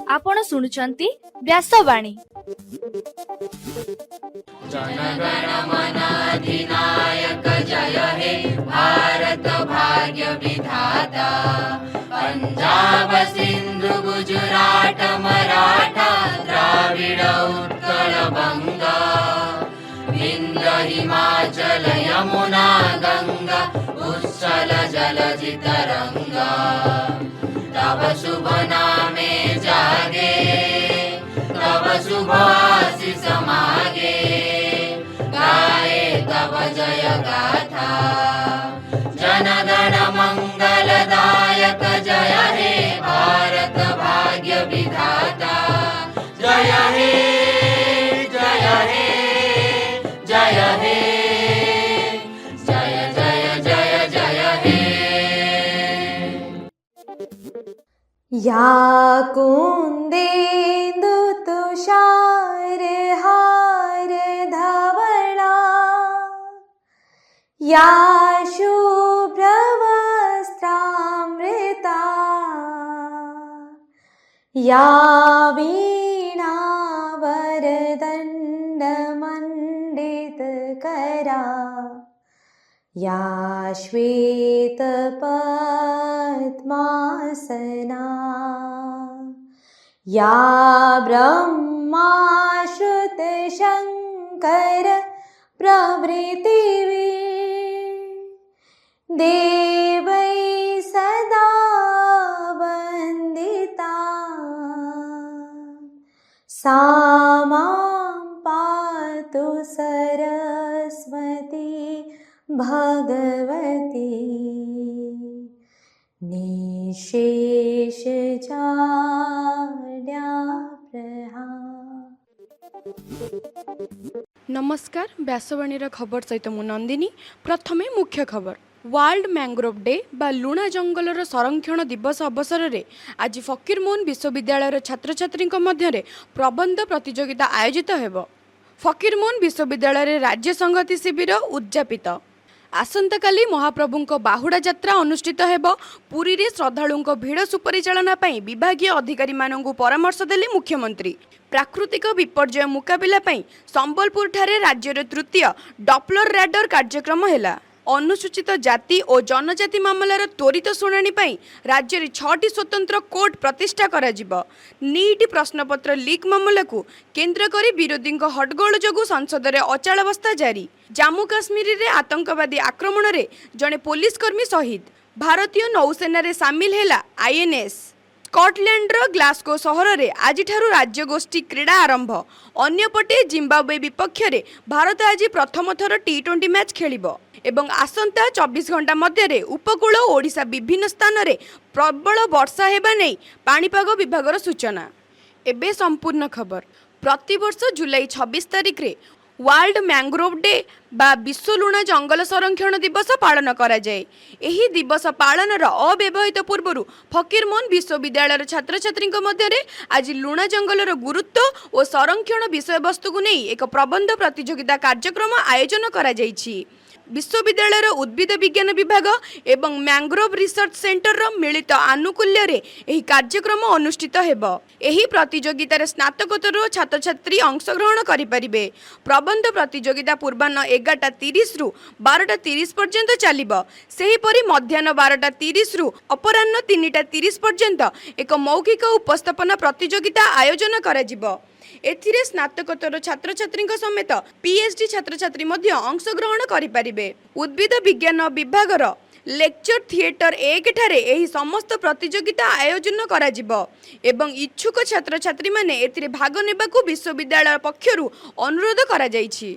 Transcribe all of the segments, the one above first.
आपण शुणुचंती व्यासवाणी। जनगण मन अधिनायक जय हे भारत भाग्य विधाता। पंजाब सिंधु गुजरात मराठा द्राविड उत्कल बंगा। विंध्य हिमाचल यमुना गंगा उच्चल जलधि तरंगा। तब शुभ नामे जागे तब शुभ आशीष मागे। गाए तब जय गाथा जनगण मंगलदायक जय हे भारत भाग्य विधाता। जय हे जय हे जय हे जय जय जय जय हे। या कुंदेन्दु तुषार हार धवला। या शुभ्र वस्त्रामृता। या वीणा वरदंड मंडित करा। या श्वेत पद्मासना। या ब्रह्माश्रुत शंकर प्रभृतिवी। देवै सदा वंदिता। सा मां पातु सरस्वती भगवती। निशेष नमस्कार व्यासवाणीर खबर सहित मु नंदिनी। प्रथमे मुख्य खबर। वर्ल्ड मैंग्रोव डे बा लुणा जंगलर संरक्षण दिवस अवसर में आज फकीरमोहन विश्वविद्यालय छात्र छात्री मध्य प्रबंध प्रतियोगिता आयोजित होब। फकीरमोहन विश्वविद्यालय राज्य संगति शिविर उद्यापित। आसंताकाली महाप्रभुंक बाहुड़ा यात्रा अनुष्ठित हेब। पुरी रे श्रद्धालुंक भिड़ सुपरिचालना पई विभागीय अधिकारी मानंकु परामर्श देले मुख्यमंत्री। प्राकृतिक विपर्यय मुकाबिला पई संबलपुर ठारे राज्यर तृतीय डॉपलर रैडर कार्यक्रम हेला। अनुसूचित जाति और जनजाति मामलार त्वरित शुणाणी पई राज्य में 6टी स्वतंत्र कोर्ट प्रतिष्ठा करा जिवो। नीट प्रश्नपत्र लीक मामला को केंद्र करी विरोधी हटगोल जोगु संसद में अचलावस्था जारी। जम्मू काश्मीर रे आतंकवादी आक्रमण रे जड़े पुलिसकर्मी शहीद। भारतीय नौसेना रे सामिल हेला आईएनएस। स्कॉटलैंड ग्लासगो सहर में आज राज्यगोष्ठी क्रीड़ा आरंभ। अन्यपटे जिम्बाब्वे विपक्ष में भारत आज प्रथम थर T20 मैच खेलिबो एवं आसंता 24 घंटा मध्य उपकूल ओडिशा विभिन्न स्थान में प्रबल वर्षा हेबा नै पाणीपाग विभागर सूचना। एबे संपूर्ण खबर। प्रतिवर्ष जुलाई 26 तारिख रे वर्ल्ड मैंग्रोव डे बा विश्व लुणा जंगल संरक्षण दिवस पालन करा जाए। एही दिवस पालनर अव्यवहित पूर्व फकीरमोहन विश्वविद्यालय छात्र छात्री मध्य आज लुणा जंगलर गुरुत्व और संरक्षण विषय वस्तु को नहीं एक प्रबंध प्रतियोगिता कार्यक्रम आयोजन करा जाइछि। विश्वविद्यालय उद्भिद विज्ञान विभाग एवं मैंग्रोव रिसर्च सेंटर मिलित आनुकूल्य रे एही कार्यक्रम अनुष्ठित हेब। एही प्रतियोगितार स्नातकोत्तर छात्र छात्री अंशग्रहण करिपारिबे। प्रबंध प्रतियोगिता पूर्वाह्न 11:30 रु 12:30 पर्यंत चलिबो। सेहीपरि मध्याह्न 12:30 रु अपराह्न 3:30 पर्यंत एक मौखिक उपस्थापना प्रतियोगिता आयोजन कराजिबो। एथिरे स्नातकोत्तर छात्र छात्री समेत पीएचडी छात्र छात्री अंशग्रहण करिपारिबे। उद्भिद विज्ञान विभागर लेक्चर थिएटर 1 ठारे एही समस्त प्रतियोगिता आयोजन कराजिबो एवं इच्छुक छात्र छात्री माने एथिरे भाग नेबाकू विश्वविद्यालय पक्षरु अनुरोध करा जाइछि।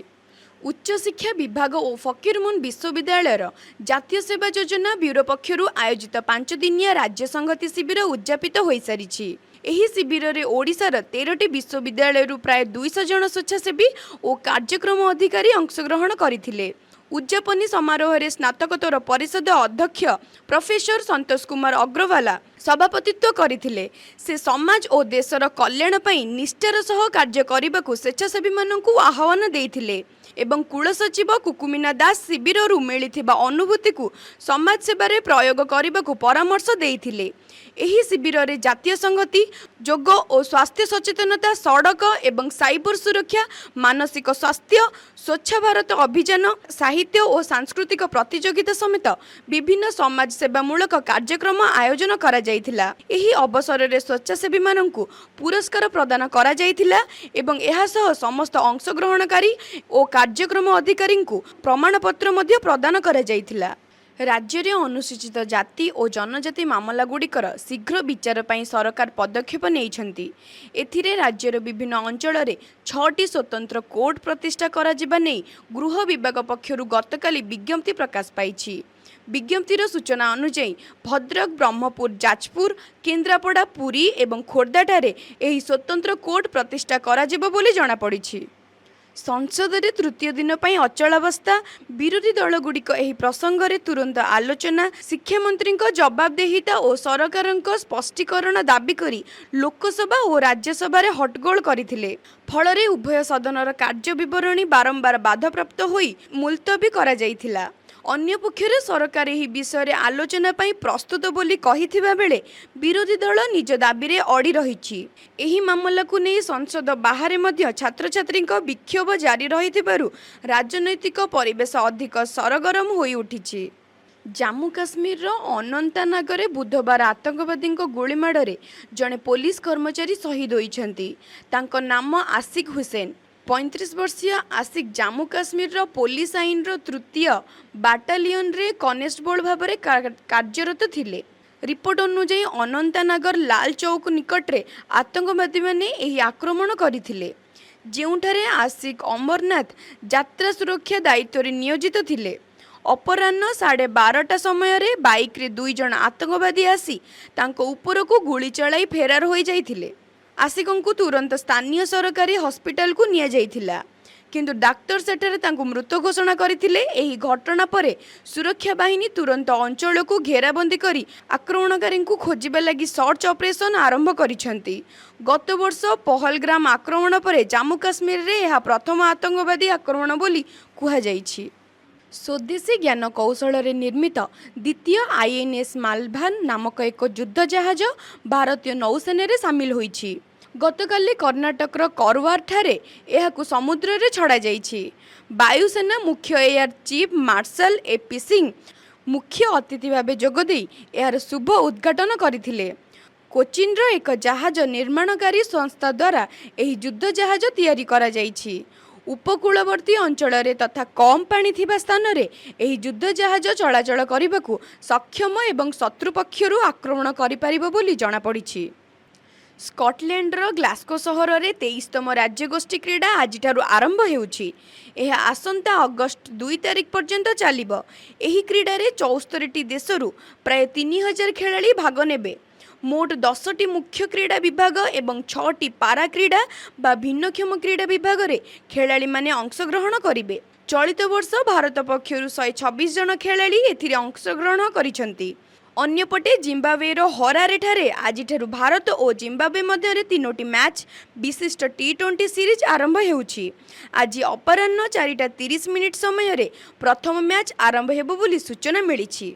उच्च शिक्षा विभाग और फकीरमोहन विश्वविद्यालय जातीय सेवा योजना ब्यूरो पक्षरु आयोजित 5 दिनिया राज्य संगति शिविर उद्यापित हो सारी। एही शिविर रे ओडिशार 13टी विश्वविद्यालय प्राय 200 जन स्वेच्छासेवी और कार्यक्रम अधिकारी अंशग्रहण करथिले। उद्यापनी समारोह रे स्नातकोत्तर परिषद अध्यक्ष प्रोफेसर संतोष कुमार अग्रवाला सभापतित्व करथिले। से समाज और देशर कल्याण पई निष्ठार सह कार्य करबाकू स्वेच्छासेवी माननकू आह्वान देथिले। एवं कुलसचिव कुकुमिना दास शिविररू मिलिथिबा अनुभूति समाज सेवारे प्रयोग करने को परामर्श देइथिले। एही शिविर रे जातीय संगति, जोग और स्वास्थ्य सचेतनता, सड़क एवं साइबर सुरक्षा, मानसिक स्वास्थ्य, स्वच्छ भारत अभियान, साहित्य और सांस्कृतिक प्रतियोगिता समेत विभिन्न समाज सेवामूलक कार्यक्रम आयोजन करा जायथिला। एही अवसर रे स्वेच्छासेवी माननकु पुरस्कार प्रदान करा जायथिला एवं एहा सह समस्त अंशग्रहणकारी और कार्यक्रम अधिकारी को प्रमाणपत्र मध्य प्रदान करा जायथिला। राज्य रे अनुसूचित जाति और जनजाति मामला गुड़िकर शीघ्र विचार पई सरकार पदक्षेप नेइछंती। एथिरे राज्यर विभिन्न अंचल रे 6टी स्वतंत्र कोर्ट प्रतिष्ठा करा जिबा नै गृह विभाग पक्षरु गतकाली विज्ञप्ति प्रकाश पाइछि। विज्ञप्तिर सूचना अनुसार भद्रक, ब्रह्मपुर, जाजपुर, केन्द्रापड़ा, पुरी एवं खोर्धाठारे एही स्वतंत्र कोर्ट प्रतिष्ठा करा जिबो बोली जणा पड़िछि। संसद रे तृतीय दिन पर अचलावस्था, विरोधी दलगुड़िक एही प्रसंग रे तुरंत आलोचना, शिक्षा मंत्री जवाबदेहिता और सरकार स्पष्टीकरण दाबी करी लोकसभा और राज्यसभा रे हट्टगोल करथिले। फलरे उभय सदनर कार्य विवरणी बारंबार बाधाप्राप्त होई मुलतवी करा जायथिला। अन्य पक्षरे सरकार एही विषय रे आलोचना पई प्रस्तुत बोली कहिथिबा बेले विरोधी दल निज दाबी रे अड़ी रहिछि। एही मामला को नै संसद बाहर मध्य छात्र छात्री विक्षोभ जारी रहिथिबारु राजनैतिक परिवेश अधिक सरगरम होई उठिछि। जम्मू काश्मीर अनंतनागरे बुधवार आतंकवादी गोलीमाड़े जड़े पुलिस कर्मचारी शहीद होइछंती। तांको नाम आशिक हुसैन। 35 वर्षीय आशिक जम्मू काश्मीर पुलिस आईन तृतीय बाटालियन रे कनेस्टेबल भाव में कार्यरत थिले। रिपोर्ट अनुसार अनंतनागर लाल चौक निकटरे आतंकवादी माने एही आक्रमण करथिले, जेउठारे आशिक अमरनाथ यात्रा सुरक्षा दायित्व रे नियोजित थिले। अपराह्न 12:30 समय रे बाइक रे 2 जण आतंकवादी आसी तांको उपरकू गुली चलाई फेरार हो जाइथिले। आशिकंकु तुरंत स्थानीय सरकारी हॉस्पिटल को निया जाइथिला, किंतु डाक्टर सेठारे तांको मृत घोषणा करथिले। एही घटना परे सुरक्षा बाहिनी तुरंत अंचल को घेराबंदी करी आक्रमणकारी को खोजिबा लागि सर्च ऑपरेशन आरंभ करिसंती। गत वर्ष पहलग्राम आक्रमण परे जम्मू काश्मीर रे यह प्रथम आतंकवादी आक्रमण बोली कुहा जाइछि। स्वदेशी ज्ञान कौशल रे निर्मित द्वितीय आईएनएस मालभान नामक एक युद्ध जहाज भारतीय नौसेना रे सामिल होइछि। गतकाली कर्णाटकर करवार ठारे एहाकु समुद्र रे छड़ा जाइछि। वायुसेना मुख्य air chief marshal AP Singh मुख्य अतिथि भावे जोगदेई एहार शुभ उद्घाटन करथिले। कोचिन रो एक जहाज निर्माणकारी संस्था द्वारा एही युद्ध जहाज तैयारी करा जाइछि। उपकूलवर्ती अंचल रे तथा कम पानी थिबा स्थान रे एही युद्ध जहाज चलाचल करबाकू सक्षम एवं शत्रु पक्षरु आक्रमण करि परिबो बोली जणा पड़िछि। स्कॉटलैंडर ग्लास्गो सहर रे 23तम राज्यगोष्ठी क्रीड़ा आजिठारु आरंभ हेउछि। एहा आसंता अगस्ट 2 तारिख पर्यंत चलिबो। एही क्रीड़ा रे 74टी देशरु प्राय 3000 खेलाड़ी भाग नेबे। मोट 10टी मुख्य क्रीड़ा विभाग एवं 6टी पारा क्रीड़ा बा भिन्नक्षम क्रीड़ा विभाग रे खेलाड़ी माने अंशग्रहण करिवे। चलित वर्ष भारत पक्षरु 126 जन खेलाड़ी एथिरे अंशग्रहण करिसंती। अन्यपटे जिम्बाब्वेर हरारे ठारे आजिठारु भारत और जिम्बाब्वे मध्य 3टी मैच विशिष्ट T20 सीरीज आरंभ हेउछि। आज अपराह्न 4:30 समय रे प्रथम मैच आरंभ हेबो बोली सूचना मिलिछि।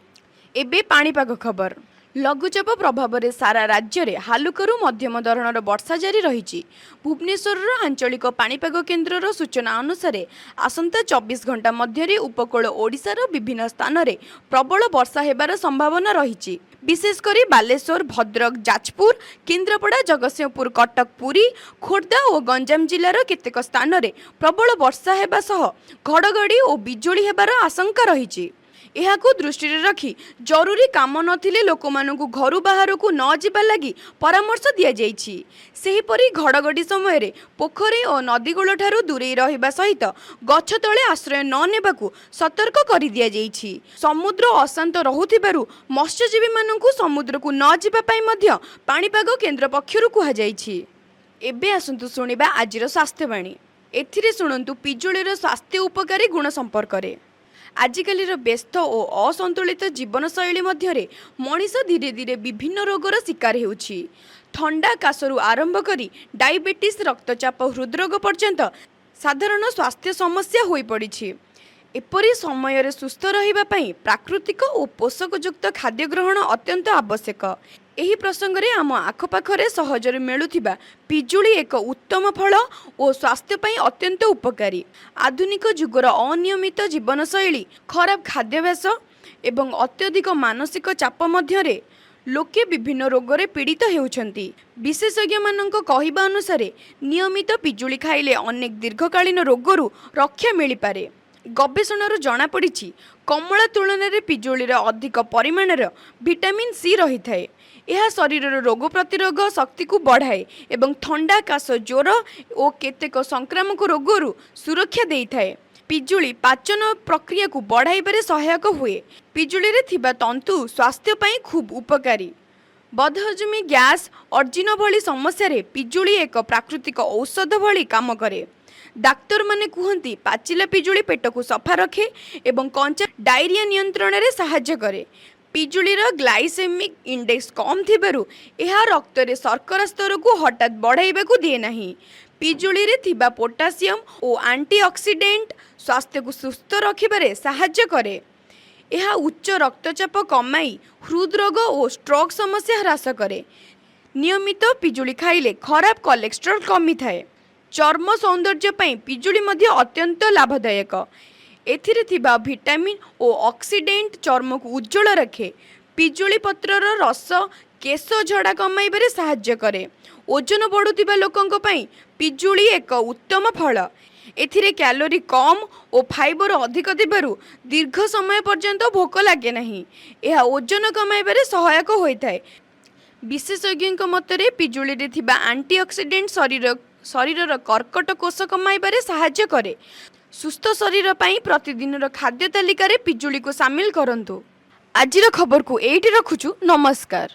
एबे पाणीपाग खबर। लघुचाप प्रभाव में सारा राज्य में हालुकरू मध्यम धरणर वर्षा जारी रही। भुवनेश्वर आंचलिक पाणीपाग केन्द्र सूचना अनुसार आसंता 24 घंटा मध्य उपकूल ओडिशार विभिन्न स्थान में प्रबल वर्षा हेबार संभावना रही। विशेषकर बालेश्वर, भद्रक, जाजपुर, केन्द्रापड़ा, जगतसिंहपुर, कटक, पुरी, खोर्धा और गंजाम जिलार केतेक स्थान में प्रबल वर्षा हेबा सह घड़घड़ी और बिजुली हेबार आशंका रही। एहाकु दृष्टि रखी जरूरी काम नथिले लोकमानकु घरु बाहरकु न जिबा लागि परामर्श दिया जाइछि। सेहिपरि घड़घड़ी समय रे पोखरी और नदीकूल ठारू दूरे रहिबा सहित गछ तळे आश्रय न नेबाकु सतर्क करि दिया जाइछि। समुद्र अशांत रहुथिबारु मत्स्यजीवी मानकु समुद्रकु न जिबा पई मध्य पाणीपाग केन्द्र पक्षरु कुहा जाइछि। एबे आसंतु सुनिबा आजिर स्वास्थ्यवाणी। एथिरे सुनंतु पिजुळीर स्वास्थ्य उपकारी गुण संपर्क रे। आजिकालीर व्यस्त और असंतुलित जीवनशैली मध्य मनीष धीरे धीरे विभिन्न रोगर शिकार हेउछि। ठंडा काशरू आरंभ करी डायबिटीज, रक्तचाप, हृदरोग पर्यंत ସାଧାରଣ ସ୍ୱାସ୍ଥ୍ୟ ସମସ୍ୟା ହୋଇପଡ଼ିଛି। ଏପରି ସମୟରେ ସୁସ୍ଥ ରହିବା ପାଇଁ ପ୍ରାକୃତିକ ଓ ପୋଷକଯୁକ୍ତ ଖାଦ୍ୟ ଗ୍ରହଣ ଅତ୍ୟନ୍ତ ଆବଶ୍ୟକ। ଏହି ପ୍ରସଙ୍ଗରେ ଆମ ଆଖପାଖରେ ସହଜରେ ମିଳୁଥିବା ପିଜୁଳି ଏକ ଉତ୍ତମ ଫଳ ଓ ସ୍ୱାସ୍ଥ୍ୟ ପାଇଁ ଅତ୍ୟନ୍ତ ଉପକାରୀ। ଆଧୁନିକ ଯୁଗର ଅନିୟମିତ ଜୀବନଶୈଳୀ, ଖରାପ ଖାଦ୍ୟାଭ୍ୟାସ ଏବଂ ଅତ୍ୟଧିକ ମାନସିକ ଚାପ ମଧ୍ୟରେ ଲୋକେ ବିଭିନ୍ନ ରୋଗରେ ପୀଡ଼ିତ ହେଉଛନ୍ତି। ବିଶେଷଜ୍ଞମାନଙ୍କ କହିବା ଅନୁସାରେ ନିୟମିତ ପିଜୁଳି ଖାଇଲେ ଅନେକ ଦୀର୍ଘକାଳୀନ ରୋଗରୁ ରକ୍ଷା ମିଳିପାରେ। ଗବେଷଣାରୁ ଜଣାପଡ଼ିଛି, କମଳା ତୁଳନାରେ ପିଜୁଳିରେ ଅଧିକ ପରିମାଣର ଭିଟାମିନ୍ ସି ରହିଥାଏ। ଏହା ଶରୀରର ରୋଗ ପ୍ରତିରୋଧ ଶକ୍ତିକୁ ବଢ଼ାଏ ଏବଂ ଥଣ୍ଡା, କାଶ, ଜ୍ୱର ଓ କେତେକ ସଂକ୍ରାମକ ରୋଗରୁ ସୁରକ୍ଷା ଦେଇଥାଏ। ପିଜୁଳି ପାଚନ ପ୍ରକ୍ରିୟାକୁ ବଢ଼ାଇବାରେ ସହାୟକ ହୁଏ। ପିଜୁଳିରେ ଥିବା ତନ୍ତୁ ସ୍ୱାସ୍ଥ୍ୟ ପାଇଁ ଖୁବ୍ ଉପକାରୀ। ବଦହଜମି, ଗ୍ୟାସ୍, ଅଜିର୍ଣ୍ଣ ଭଳି ସମସ୍ୟାରେ ପିଜୁଳି ଏକ ପ୍ରାକୃତିକ ଔଷଧ ଭଳି କାମ କରେ। ଡାକ୍ତରମାନେ କୁହନ୍ତି, ପାଚିଲା ପିଜୁଳି ପେଟକୁ ସଫା ରଖେ ଏବଂ କଞ୍ଚା ଡାଇରିଆ ନିୟନ୍ତ୍ରଣରେ ସାହାଯ୍ୟ କରେ। ପିଜୁଳିର ଗ୍ଲାଇସେମିକ୍ ଇଣ୍ଡେକ୍ସ କମ୍ ଥିବାରୁ ଏହା ରକ୍ତରେ ଶର୍କରା ସ୍ତରକୁ ହଠାତ୍ ବଢ଼ାଇବାକୁ ଦିଏ ନାହିଁ। ପିଜୁଳିରେ ଥିବା ପୋଟାସିୟମ୍ ଓ ଆଣ୍ଟିଅକ୍ସିଡେଣ୍ଟ ସ୍ୱାସ୍ଥ୍ୟକୁ ସୁସ୍ଥ ରଖିବାରେ ସାହାଯ୍ୟ କରେ। ଏହା ଉଚ୍ଚ ରକ୍ତଚାପ କମାଇ ହୃଦରୋଗ ଓ ଷ୍ଟ୍ରୋକ୍ ସମସ୍ୟା ହ୍ରାସ କରେ। ନିୟମିତ ପିଜୁଳି ଖାଇଲେ ଖରାପ କୋଲେଷ୍ଟ୍ରଲ୍ କମିଥାଏ। ଚର୍ମ ସୌନ୍ଦର୍ଯ୍ୟ ପାଇଁ ପିଜୁଳି ମଧ୍ୟ ଅତ୍ୟନ୍ତ ଲାଭଦାୟକ। ଏଥିରେ ଥିବା ଭିଟାମିନ୍ ଓ ଅକ୍ସିଡେଣ୍ଟ ଚର୍ମକୁ ଉଜ୍ଜ୍ୱଳ ରଖେ। ପିଜୁଳି ପତ୍ରର ରସ କେଶ ଝଡ଼ା କମାଇବାରେ ସାହାଯ୍ୟ କରେ। ଓଜନ ବଢ଼ୁଥିବା ଲୋକଙ୍କ ପାଇଁ ପିଜୁଳି ଏକ ଉତ୍ତମ ଫଳ। ଏଥିରେ କ୍ୟାଲୋରି କମ୍ ଓ ଫାଇବର ଅଧିକ ଥିବାରୁ ଦୀର୍ଘ ସମୟ ପର୍ଯ୍ୟନ୍ତ ଭୋକ ଲାଗେ ନାହିଁ। ଏହା ଓଜନ କମାଇବାରେ ସହାୟକ ହୋଇଥାଏ। ବିଶେଷଜ୍ଞଙ୍କ ମତରେ ପିଜୁଳିରେ ଥିବା ଆଣ୍ଟିଅକ୍ସିଡେଣ୍ଟ ଶରୀରର କର୍କଟ କୋଷ କମାଇବାରେ ସାହାଯ୍ୟ କରେ। ସୁସ୍ଥ ଶରୀର ପାଇଁ ପ୍ରତିଦିନର ଖାଦ୍ୟ ତାଲିକାରେ ପିଜୁଳିକୁ ସାମିଲ କରନ୍ତୁ। ଆଜିର ଖବରକୁ ଏଇଠି ରଖୁଛୁ। ନମସ୍କାର।